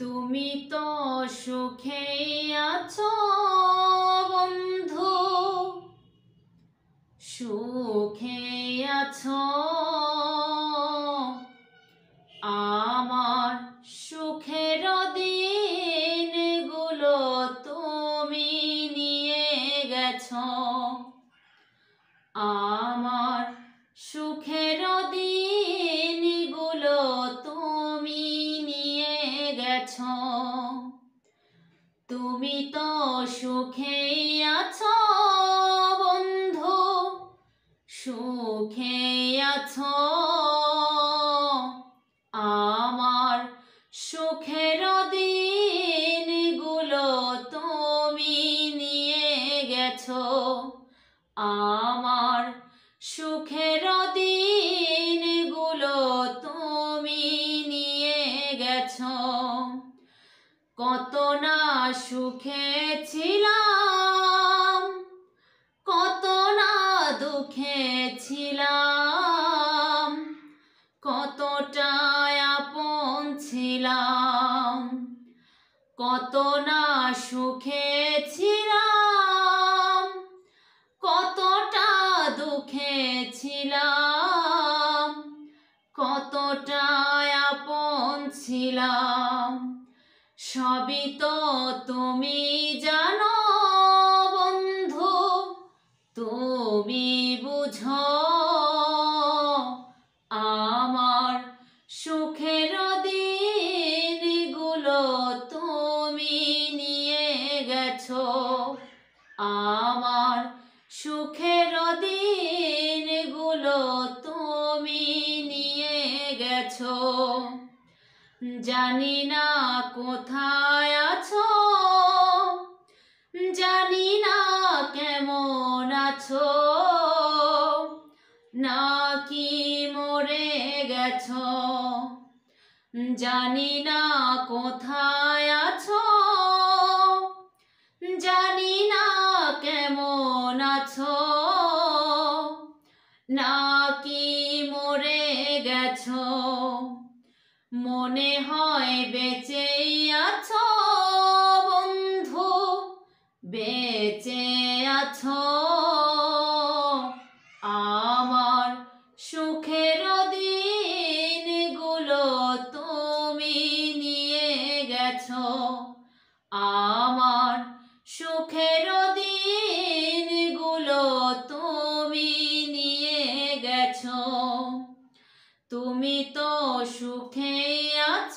তুমি তো সুখেই আছো বন্ধু, সুখেই আছো। আমার সুখের দিনগুলো তুমি নিয়ে গেছো। আমার সুখের দিনগুলো তুমি নিয়ে গেছো। তুমি তো সুখেই আছো বন্ধু, সুখেই আছো। আমার সুখের দিনগুলো তুমি নিয়ে গেছো। আমার সুখের দিনগুলো তুমি নিয়ে গেছো। কত না সুখে ছিলাম, কত না দুঃখে ছিলাম, কতটাই আপন ছিলাম। কত না সুখে ছিলাম, কতটা দুঃখে ছিলাম, কতটাই আপন ছিলাম। সবই তো তুমি জানো বন্ধু, তুমি বুঝো। আমার সুখের দিনগুলো তুমি নিয়ে গেছো। আমার সুখের দিনগুলো তুমি নিয়ে গেছো। জানি না কোথায় আছো, জানি না কেমন আছো, নাকি মরে গেছো। জানি না কোথায় আছো, জানি না কেমন আছো, নাকি মরে গেছো। মনে হয় বেঁচেই আছো বন্ধু, বেঁচে আছো। আমার সুখের দিনগুলো তুমি নিয়ে গেছো।